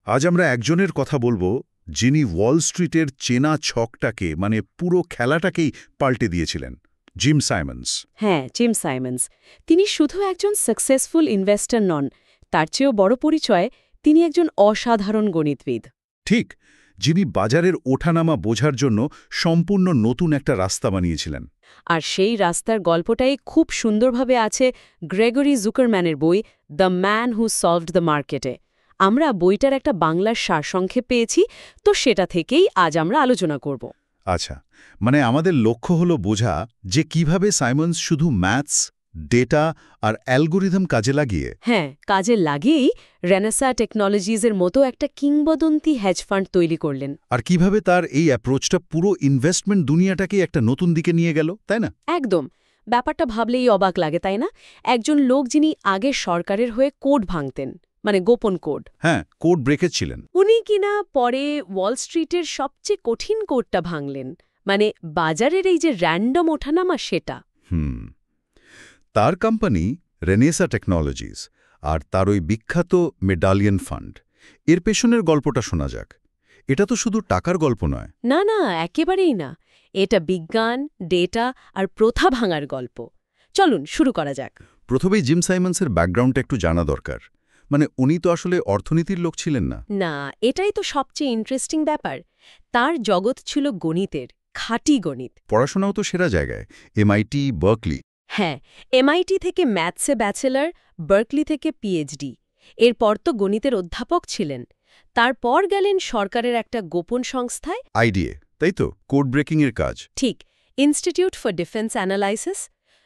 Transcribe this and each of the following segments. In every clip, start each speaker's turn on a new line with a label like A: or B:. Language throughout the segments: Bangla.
A: আজ আমরা একজনের কথা বলবো যিনি ওয়াল স্ট্রিটের চেনা ছকটাকে পুরো খেলাটাকেই পাল্টে দিয়েছিলেন, জিম সাইমন্স।
B: হ্যাঁ, জিম সাইমন্স। তিনি শুধু একজন সাকসেসফুল ইনভেস্টর নন, তার চেয়েও বড় পরিচয় তিনি একজন অসাধারণ গণিতবিদ।
A: ঠিক, যিনি বাজারের ওঠানামা বোঝার জন্য সম্পূর্ণ নতুন একটা রাস্তা বানিয়েছিলেন।
B: আর সেই রাস্তার গল্পটাই খুব সুন্দরভাবে আছে গ্রেগরি জুকারম্যানের বই the man who solved the মার্কেটে। আমরা বইটার একটা বাংলার সারসংক্ষেপ পেয়েছি, তো সেটা থেকেই আজ আমরা আলোচনা করব।
A: আচ্ছা, আমাদের লক্ষ্য হলো বোঝা যে কিভাবে সাইমন্স শুধু ম্যাথস, ডেটা আর অ্যালগোরিদম কাজে লাগিয়ে
B: কাজে লাগিয়েই রেনেসা টেকনোলজিজের মতো একটা কিংবদন্তি হেজ ফান্ড তৈরি করলেন।
A: আর কিভাবে তার এই অ্যাপ্রোচটা পুরো ইনভেস্টমেন্ট দুনিয়াটাকে একটা নতুন দিকে নিয়ে গেল, তাই না?
B: একদম। ব্যাপারটা ভাবলেই অবাক লাগে, তাই না? একজন লোক যিনি আগে সরকারের হয়ে কোড ভাঙতেন, গোপন কোড।
A: হ্যাঁ, কোড ব্রেকার ছিলেন।
B: উনি কিনা পরে ওয়াল স্ট্রিটের সবচেয়ে কঠিন কোডটা ভাঙলেন, বাজারের এই যে র্যান্ডম ওঠানামা সেটা।
A: তার কোম্পানি রেনেসা টেকনোলজিস আর তার ওই বিখ্যাত মেডালিয়ন ফান্ড, এর পেছনের গল্পটা শোনা যাক। এটা তো শুধু টাকার গল্প নয়।
B: না, একেবারেই না। এটা বিজ্ঞান, ডেটা আর প্রথা ভাঙার গল্প। চলুন শুরু করা যাক।
A: প্রথমেই জিম সাইমন্সের ব্যাকগ্রাউন্ডটা একটু জানা দরকার। উনি তো আসলে অর্থনীতির লোক ছিলেন না।
B: না, এটাই তো সবচেয়ে ইন্টারেস্টিং ব্যাপার। তার জগৎ ছিল গণিতের, খাঁটি গণিত।
A: পড়াশোনাও তো সেরা জায়গায়, MIT, বার্কলি।
B: হ্যাঁ, MIT থেকে ম্যাথসে ব্যাচেলর, বার্কলি থেকে PhD। এরপর তো গণিতের অধ্যাপক ছিলেন। তারপর গেলেন সরকারের একটা গোপন সংস্থায়,
A: আইডিএ, তাই তো, কোড ব্রেকিংয়ের কাজ।
B: ঠিক, ইনস্টিটিউট ফর ডিফেন্স অ্যানালাইসিস।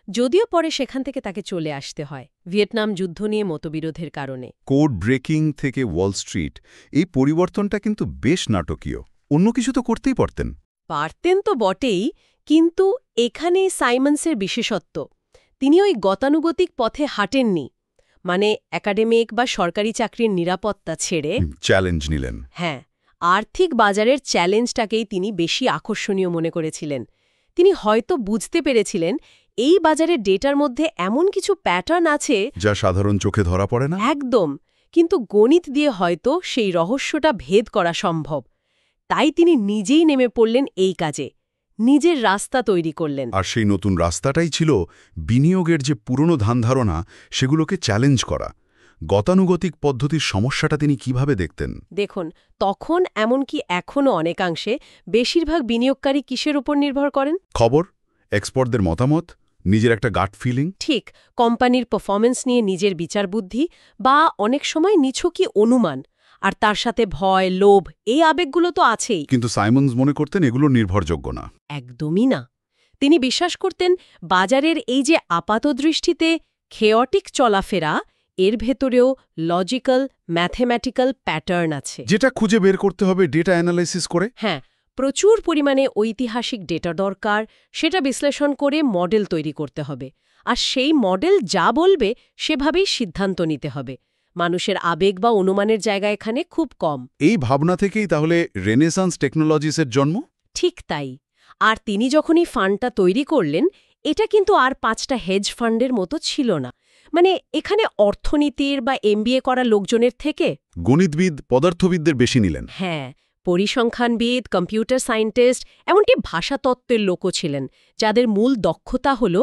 B: যদিও পরে সেখান থেকে তাকে চলে আসতে হয় ভিয়েতনাম যুদ্ধ নিয়ে মতবিরোধের কারণে।
A: কোড ব্রেকিং থেকে ওয়াল স্ট্রিট, এই পরিবর্তনটা কিন্তু বেশ নাটকীয়। অন্য কিছু তো করতেই পারতেন।
B: পারতেন তো বটেই, কিন্তু এখানেই সাইমন্সের বিশেষত্ব। তিনি ওই গতানুগতিক পথে হাঁটেননি। একাডেমিক বা সরকারি চাকরির নিরাপত্তা ছেড়ে
A: চ্যালেঞ্জ নিলেন।
B: হ্যাঁ, আর্থিক বাজারের চ্যালেঞ্জটাকেই তিনি বেশি আকর্ষণীয় মনে করেছিলেন। তিনি হয়তো বুঝতে পেরেছিলেন এই বাজারের ডেটার মধ্যে এমন কিছু প্যাটার্ন আছে
A: যা সাধারণ চোখে ধরা পড়ে না।
B: একদম, কিন্তু গণিত দিয়ে হয়তো সেই রহস্যটা ভেদ করা সম্ভব। তাই তিনি নিজেই নেমে পড়লেন এই কাজে, নিজের রাস্তা তৈরি করলেন।
A: আর সেই নতুন রাস্তাটাই ছিল বিনিয়োগের যে পুরনো ধারণা, সেগুলোকে চ্যালেঞ্জ করা। গতানুগতিক পদ্ধতির সমস্যাটা তিনি কিভাবে দেখতেন?
B: দেখুন, তখন এমনকি এখনও অনেকাংশে বেশিরভাগ বিনিয়োগকারী কিসের উপর নির্ভর করেন?
A: খবর, এক্সপার্টদের মতামত, নিজের একটা গাট ফিলিং।
B: ঠিক, কোম্পানির পারফরমেন্স নিয়ে নিজের বিচার বুদ্ধি, বা অনেক সময় নিছকই অনুমান। আর তার সাথে ভয়, লোভ, এই আবেগগুলো তো আছেই।
A: কিন্তু সাইমন্স মনে করতেন এগুলো নির্ভরযোগ্য না।
B: একদমই না। তিনি বিশ্বাস করতেন বাজারের এই যে আপাতদৃষ্টিতে খেয়টিক চলাফেরা, এর ভেতরেও লজিক্যাল, ম্যাথমেটিক্যাল প্যাটার্ন আছে,
A: যেটা খুঁজে বের করতে হবে ডেটা অ্যানালাইসিস করে।
B: হ্যাঁ, প্রচুর পরিমাণে ঐতিহাসিক ডেটা দরকার, সেটা বিশ্লেষণ করে মডেল তৈরি করতে হবে। আর সেই মডেল যা বলবে সেভাবেই সিদ্ধান্ত নিতে হবে। মানুষের আবেগ বা অনুমানের জায়গা এখানে খুব কম।
A: এই ভাবনা থেকেই তাহলে রেনেসান্স টেকনোলজিসের জন্ম।
B: ঠিক তাই। আর তিনি যখনই ফান্ডটা তৈরি করলেন, এটা কিন্তু আর 5টা হেজ ফান্ডের মতো ছিল না। এখানে অর্থনীতির বা MBA করা লোকজনের থেকে
A: গণিতবিদ, পদার্থবিদদের বেশি নিলেন।
B: হ্যাঁ, পরিসংখ্যানবিদ, কম্পিউটার সায়েন্টিস্ট, এমনকি ভাষাতত্ত্বের লোকও ছিলেন, যাদের মূল দক্ষতা হল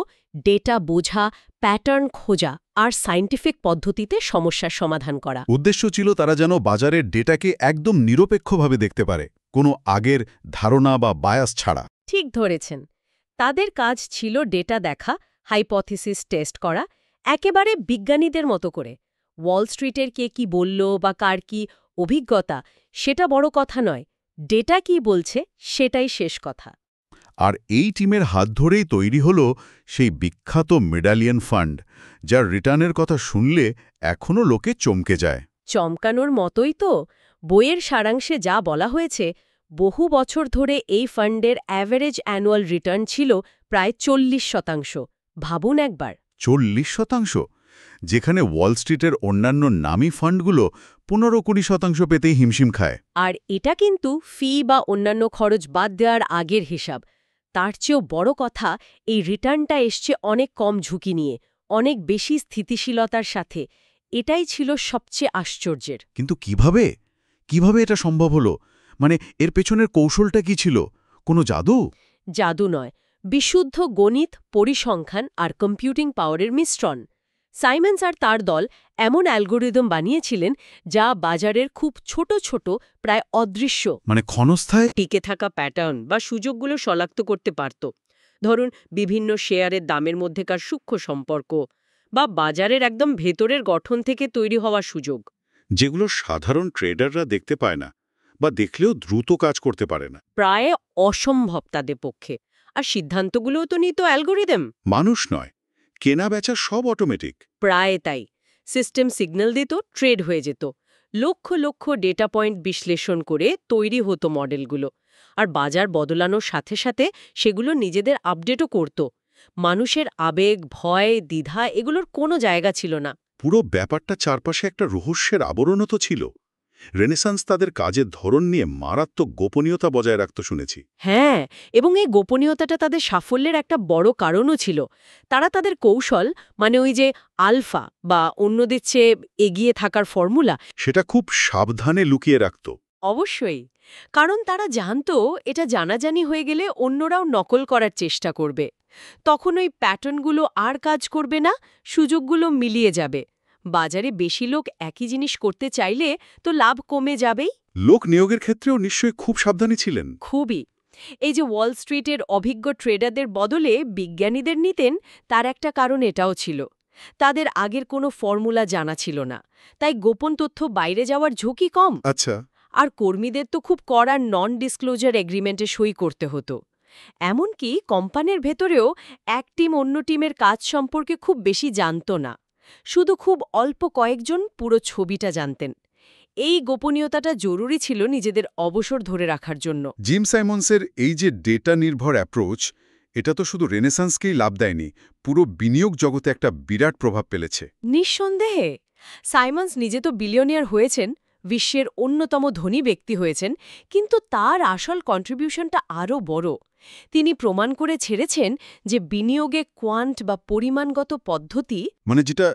B: ডেটা বোঝা, প্যাটার্ন খোঁজা আর সায়েন্টিফিক পদ্ধতিতে সমস্যার সমাধান করা।
A: উদ্দেশ্য ছিল তারা যেন বাজারের ডেটাকে একদম নিরপেক্ষভাবে দেখতে পারে, কোনো আগের ধারণা বা বায়াস ছাড়া।
B: ঠিক ধরেছেন। তাদের কাজ ছিল ডেটা দেখা, হাইপোথিসিস টেস্ট করা, একেবারে বিজ্ঞানীদের মতো করে। ওয়াল স্ট্রিটের কে কি বলল বা কার কি অভিজ্ঞতা, সেটা বড় কথা নয়। ডেটা কি বলছে সেটাই শেষ কথা।
A: আর এই টিমের হাত ধরেই তৈরি হল সেই বিখ্যাত মেডালিয়ন ফান্ড, যার রিটার্নের কথা শুনলে এখনও লোকে চমকে যায়।
B: চমকানোর মতোই তো। বইয়ের সারাংশে যা বলা হয়েছে, বহু বছর ধরে এই ফান্ডের অ্যাভারেজ অ্যানুয়াল রিটার্ন ছিল প্রায় 40%। ভাবুন একবার।
A: 40%? যেখানে ওয়াল স্ট্রিটের অন্যান্য নামী ফান্ডগুলো 15-20% পেতেই হিমশিম খায়।
B: আর এটা কিন্তু ফি বা অন্যান্য খরচ বাদ দেওয়ার আগের হিসাব। তার চেয়েও বড় কথা, এই রিটার্নটা এসছে অনেক কম ঝুঁকি নিয়ে, অনেক বেশি স্থিতিশীলতার সাথে। এটাই ছিল সবচেয়ে আশ্চর্যের।
A: কিন্তু কিভাবে? কিভাবে এটা সম্ভব হলো? মানে এর পেছনের কৌশলটা কি ছিল? কোনো জাদু?
B: জাদু নয়, বিশুদ্ধ গণিত, পরিসংখ্যান আর কম্পিউটিং পাওয়ারের মিশ্রণ। সাইমন্স আর তার দল এমন অ্যালগোরিদম বানিয়েছিলেন যা বাজারের খুব ছোট ছোট, প্রায় অদৃশ্য
A: মানে ক্ষণস্থায়?
B: টিকে থাকা প্যাটার্ন বা সুযোগগুলো শনাক্ত করতে পারত। ধরুন, বিভিন্ন শেয়ারের দামের মধ্যেকার সূক্ষ্ম সম্পর্ক বা বাজারের একদম ভেতরের গঠন থেকে তৈরি হওয়া সুযোগ।
C: যেগুলো সাধারণ ট্রেডাররা দেখতে পায় না বা দেখলেও দ্রুত কাজ করতে পারে না।
B: প্রায় অসম্ভব তাদের পক্ষে। আর সিদ্ধান্তগুলোও তো নিত অ্যালগোরিদম।
C: মানুষ নয়, কেনা বেচা সব অটোমেটিক।
B: প্রায় তাই। সিস্টেম সিগন্যাল দিত, ট্রেড হয়ে যেত। লক্ষ লক্ষ ডেটা পয়েন্ট বিশ্লেষণ করে তৈরি হতো মডেলগুলো। আর বাজার বদলানোর সাথে সাথে সেগুলো নিজেদের আপডেটও করত। মানুষের আবেগ, ভয়, দ্বিধা এগুলোর কোনো জায়গা ছিল না।
C: পুরো ব্যাপারটা চারপাশে একটা রহস্যের আবরণও তো ছিল। রেনেসান্স তাদের কাজের ধরন নিয়ে মারাত্মক গোপনীয়তা বজায় রাখতে শুনেছি।
B: হ্যাঁ, এবং এই গোপনীয়তাটা তাদের সাফল্যের একটা বড় কারণও ছিল। তারা তাদের কৌশল, মানে ওই যে আলফা বা অন্যদের চেয়ে এগিয়ে থাকার ফর্মুলা,
C: সেটা খুব সাবধানে লুকিয়ে রাখত।
B: অবশ্যই। কারণ তারা জানতো এটা জানাজানি হয়ে গেলে অন্যরাও নকল করার চেষ্টা করবে। তখন ওই প্যাটার্নগুলো আর কাজ করবে না, সুযোগগুলো মিলিয়ে যাবে। বাজারে বেশি লোক একই জিনিস করতে চাইলে তো লাভ কমে যাবেই।
C: লোক নিয়োগের ক্ষেত্রেও নিশ্চয়ই খুব সাবধানী ছিলেন।
B: খুবই। এই যে ওয়াল স্ট্রিটের অভিজ্ঞ ট্রেডারদের বদলে বিজ্ঞানীদের নিতেন, তার একটা কারণ এটাও ছিল। তাদের আগের কোনো ফর্মুলা জানা ছিল না, তাই গোপন তথ্য বাইরে যাওয়ার ঝুঁকি কম।
C: আচ্ছা।
B: আর কর্মীদের তো খুব কড়া নন ডিসক্লোজার এগ্রিমেন্টে সই করতে হতো। এমনকি কোম্পানির ভেতরেও এক টিম অন্য টিমের কাজ সম্পর্কে খুব বেশি জানত না। শুধু খুব অল্প কয়েকজন পুরো ছবিটা জানতেন। এই গোপনীয়তাটা জরুরি ছিল নিজেদের অবসর ধরে রাখার জন্য।
A: জিম সাইমন্সের এই যে ডেটা নির্ভর অ্যাপ্রোচ, এটা তো শুধু রেনেসান্সকেই লাভ দেয়নি, পুরো বিনিয়োগ জগতে একটা বিরাট প্রভাব ফেলেছে।
B: নিঃসন্দেহে। সাইমন্স নিজে তো বিলিয়নিয়ার হয়েছেন, বিশ্বের অন্যতম ধনী ব্যক্তি হয়েছেন, কিন্তু তার আসল কন্ট্রিবিউশনটা আরও বড়। তিনি প্রমাণ করে ছেড়েছেন যে বিনিয়োগে কোয়ান্ট বা পরিমাণগত পদ্ধতি,
A: মানে যেটা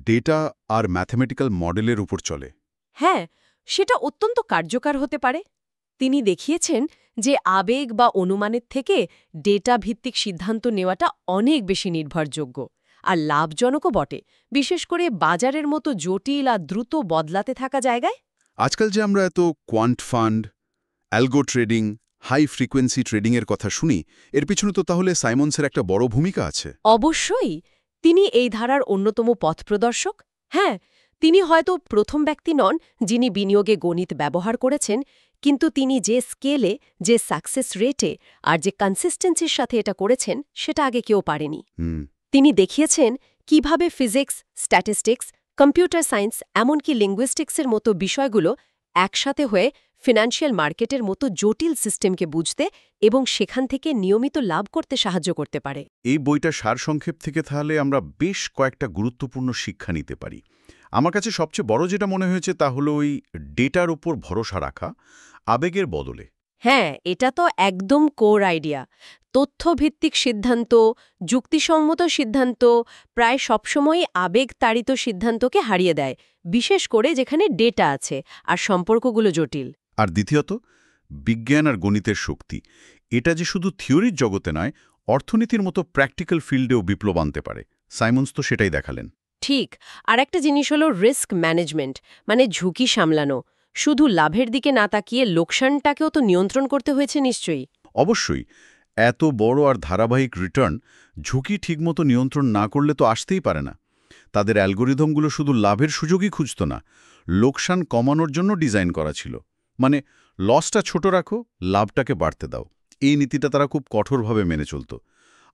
A: ডেটা আর ম্যাথমেটিক্যাল মডেলের উপর চলে।
B: হ্যাঁ, সেটা অত্যন্ত কার্যকর হতে পারে। তিনি দেখিয়েছেন যে আবেগ বা অনুমানের থেকে ডেটা ভিত্তিক সিদ্ধান্ত নেওয়াটা অনেক বেশি নির্ভরযোগ্য আর লাভজনকও বটে, বিশেষ করে বাজারের মতো জটিল আর দ্রুত বদলাতে থাকা জায়গায়।
A: আজকাল যে আমরা এত quant fund, algo trading, high frequency ট্রেডিংয়ের কথা শুনি, এর পিছনে তো তাহলে সাইমন্সের একটা বড় ভূমিকা আছে।
B: অবশ্যই। তিনি এই ধারার অন্যতম পথপ্রদর্শক। হ্যাঁ, তিনি হয়তো প্রথম ব্যক্তি নন যিনি বিনিয়োগে গণিত ব্যবহার করেছেন, কিন্তু তিনি যে স্কেলে, যে সাকসেস রেটে আর যে কনসিস্টেন্সির সাথে এটা করেছেন, সেটা আগে কেউ পারেনি।
A: হুম।
B: তিনি দেখিয়েছেন কিভাবে ফিজিক্স, স্ট্যাটিস্টিক্স, কম্পিউটার সায়েন্স, এমনকি লিঙ্গুইস্টিক্সের মতো বিষয়গুলো একসাথে হয়ে ফিনান্সিয়াল মার্কেটের মতো জটিল সিস্টেমকে বুঝতে এবং সেখান থেকে নিয়মিত লাভ করতে সাহায্য করতে পারে।
A: এই বইটা সারসংক্ষেপ থেকে তাহলে আমরা বেশ কয়েকটা গুরুত্বপূর্ণ শিক্ষা নিতে পারি। আমার কাছে সবচেয়ে বড় যেটা মনে হয়েছে তা হলো ওই ডেটার উপর ভরসা রাখা আবেগের বদলে।
B: হ্যাঁ, এটা তো একদম কোর আইডিয়া। তথ্যভিত্তিক সিদ্ধান্ত, যুক্তিসম্মত সিদ্ধান্ত প্রায় সবসময়ই আবেগতাড়িত সিদ্ধান্তকে হারিয়ে দেয়, বিশেষ করে যেখানে ডেটা আছে আর সম্পর্কগুলো জটিল।
A: আর দ্বিতীয়ত, বিজ্ঞান আর গণিতের শক্তি, এটা যে শুধু থিওরির জগতে নয়, অর্থনীতির মতো প্র্যাকটিক্যাল ফিল্ডেও বিপ্লব আনতে পারে। সাইমন্স তো সেটাই দেখালেন।
B: ঠিক। আর একটা জিনিস হলো রিস্ক ম্যানেজমেন্ট, মানে ঝুঁকি সামলানো। শুধু লাভের দিকে না তাকিয়ে লোকসানটাকেও তো নিয়ন্ত্রণ করতে হয়েছে নিশ্চয়ই।
A: অবশ্যই, এত বড় আর ধারাবাহিক রিটার্ন ঝুঁকি ঠিকমতো নিয়ন্ত্রণ না করলে তো আসতেই পারে না। তাদের অ্যালগোরিদমগুলো শুধু লাভের সুযোগই খুঁজত না, লোকসান কমানোর জন্য ডিজাইন করা ছিল। মানে লসটা ছোট রাখো, লাভটাকে বাড়তে দাও। এই নীতিটা তারা খুব কঠোরভাবে মেনে চলত।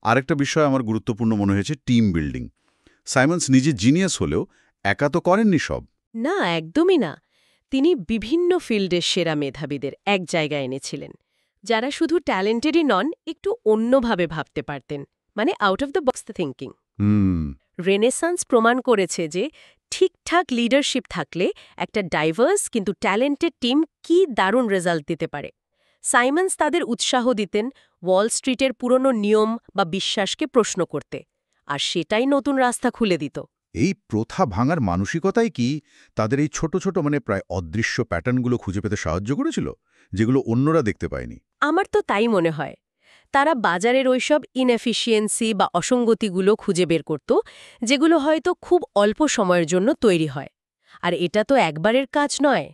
A: আরেকটা বিষয় আমার গুরুত্বপূর্ণ মনে হয়েছে টিম বিল্ডিং। সাইমন্স নিজে জিনিয়াস হলেও একা তো করেননি সব।
B: না, একদমই না। তিনি বিভিন্ন ফিল্ডের সেরা মেধাবীদের এক জায়গায় এনেছিলেন, যারা শুধু ট্যালেন্টেডই নন, একটু অন্যভাবে ভাবতে পারতেন, মানে out of the box thinking. Renaissance প্রমাণ করেছে যে ঠিকঠাক লিডারশিপ থাকলে একটা ডাইভার্স কিন্তু ট্যালেন্টেড টিম কি দারুণ রেজাল্ট দিতে পারে। সাইমন্স তাদের উৎসাহ দিতেন ওয়াল স্ট্রিটের পুরনো নিয়ম বা বিশ্বাসকে প্রশ্ন করতে, আর সেটাই নতুন রাস্তা খুলে দিত।
D: এই প্রথা ভাঙার মানসিকতাই কি তাদের এই ছোট ছোট প্রায় অদৃশ্য প্যাটার্নগুলো খুঁজে পেতে সাহায্য করেছিল, যেগুলো অন্যরা দেখতে পায়নি?
B: আমার তো তাই মনে হয়। তারা বাজারের ওইসব ইনএফিসিয়েন্সি বা অসঙ্গতিগুলো খুঁজে বের করত, যেগুলো হয়তো খুব অল্প সময়ের জন্য তৈরি হয়। আর এটা তো একবারের কাজ নয়।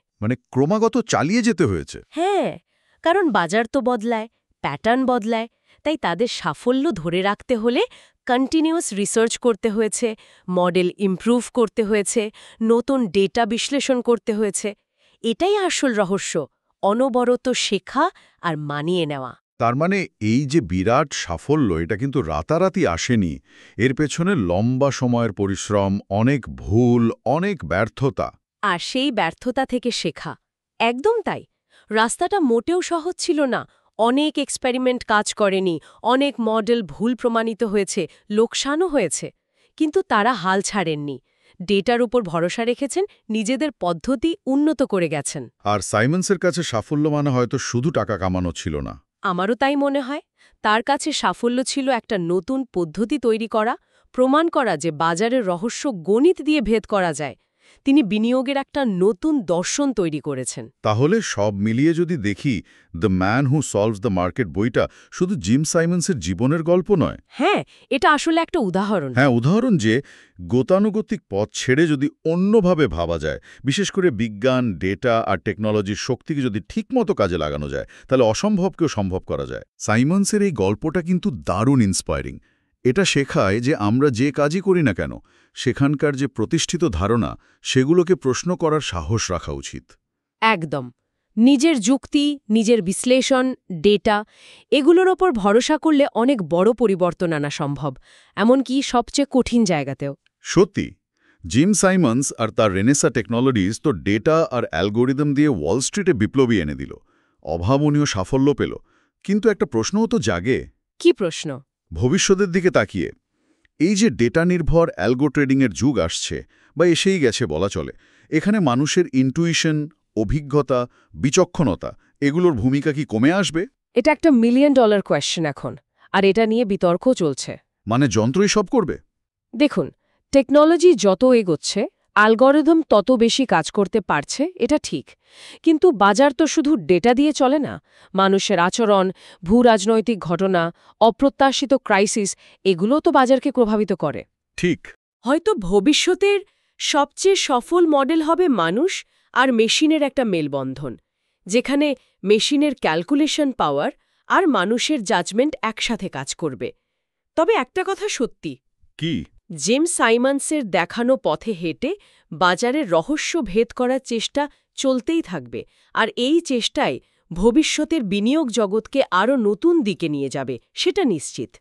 D: ক্রমাগত চালিয়ে যেতে হয়েছে।
B: হ্যাঁ, কারণ বাজার তো বদলায়, প্যাটার্ন বদলায়, তাই তাদের সাফল্য ধরে রাখতে হলে কন্টিনিউয়াস রিসার্চ করতে হয়েছে, মডেল ইমপ্রুভ করতে হয়েছে, নতুন ডেটা বিশ্লেষণ করতে হয়েছে। এটাই আসল রহস্য, অনবরত শেখা আর মানিয়ে নেওয়া।
D: তার এই যে বিরাট সাফল্য, এটা কিন্তু রাতারাতি আসেনি। এর পেছনে লম্বা সময়ের পরিশ্রম, অনেক ভুল, অনেক ব্যর্থতা।
B: আর সেই ব্যর্থতা থেকে শেখা। একদম তাই। রাস্তাটা মোটেও সহজ ছিল না। অনেক এক্সপেরিমেন্ট কাজ করেনি, অনেক মডেল ভুল প্রমাণিত হয়েছে, লোকসানও হয়েছে। কিন্তু তারা হাল ছাড়েননি। ডেটার উপর ভরসা রেখেছেন, নিজেদের পদ্ধতি উন্নত করে গেছেন।
D: আর সাইমন্সের কাছে সাফল্য হয়তো শুধু টাকা কামানো ছিল না।
B: আমারও তাই মনে হয়। তার কাছে সাফল্য ছিল একটা নতুন পদ্ধতি তৈরি করা, প্রমাণ করা যে বাজারের রহস্য গণিত দিয়ে ভেদ করা যায়। তিনি বিনিয়োগের একটা নতুন দর্শন তৈরি করেছেন।
D: তাহলে সব মিলিয়ে যদি দেখি, the man who solves the market বইটা শুধু জিম সাইমন্সের জীবনের গল্প নয়।
B: হ্যাঁ, এটা আসলে একটা উদাহরণ।
D: হ্যাঁ, উদাহরণ যে গতানুগতিক পথ ছেড়ে যদি অন্যভাবে ভাবা যায়, বিশেষ করে বিজ্ঞান, ডেটা আর টেকনোলজির শক্তিকে যদি ঠিকমতো কাজে লাগানো যায়, তাহলে অসম্ভবকেও সম্ভব করা যায়। সাইমন্সের এই গল্পটা কিন্তু দারুণ ইন্সপায়ারিং। এটা শেখায় যে আমরা যে কাজই করি না কেন, সেখানকার যে প্রতিষ্ঠিত ধারণা, সেগুলোকে প্রশ্ন করার সাহস রাখা উচিত।
B: একদম। নিজের যুক্তি, নিজের বিশ্লেষণ, ডেটা এগুলোর ওপর ভরসা করলে অনেক বড় পরিবর্তন আনা সম্ভব, এমনকি সবচেয়ে কঠিন জায়গাতেও।
D: সত্যি, জিম সাইমন্স আর তার রেনেসা টেকনোলজিস তো ডেটা আর অ্যালগোরিদম দিয়ে ওয়াল স্ট্রিটে বিপ্লবী এনে দিল, অভাবনীয় সাফল্য পেল। কিন্তু একটা প্রশ্নও তো জাগে।
B: কি প্রশ্ন?
D: ভবিষ্যতের দিকে তাকিয়ে এই যে ডেটা নির্ভর অ্যালগো ট্রেডিংয়ের যুগ আসছে বা এসেই গেছে বলা চলে, এখানে মানুষের ইন্টুইশন, অভিজ্ঞতা, বিচক্ষণতা এগুলোর ভূমিকা কি কমে আসবে?
B: এটা একটা $1 মিলিয়ন কোয়েশ্চেন এখন, আর এটা নিয়ে বিতর্ক চলছে।
D: যন্ত্রই সব করবে?
B: দেখুন, টেকনোলজি যত এগোচ্ছে, অ্যালগরিদম তত বেশি কাজ করতে পারছে, এটা ঠিক। কিন্তু বাজার তো শুধু ডেটা দিয়ে চলে না। মানুষের আচরণ, ভূ-রাজনৈতিক ঘটনা, অপ্রত্যাশিত ক্রাইসিস এগুলো তো বাজারকে প্রভাবিত করে।
D: ঠিক।
B: হয়তো ভবিষ্যতের সবচেয়ে সফল মডেল হবে মানুষ আর মেশিনের একটা মেলবন্ধন, যেখানে মেশিনের ক্যালকুলেশন পাওয়ার আর মানুষের জাজমেন্ট একসাথে কাজ করবে। তবে একটা কথা সত্যি,
D: কি?
B: জিম সাইমন্সের দেখানো পথে হেঁটে বাজারের রহস্য ভেদ করার চেষ্টা চলতেই থাকবে, আর এই চেষ্টায় ভবিষ্যতের বিনিয়োগ জগৎকে আরও নতুন দিকে নিয়ে যাবে, সেটা নিশ্চিত।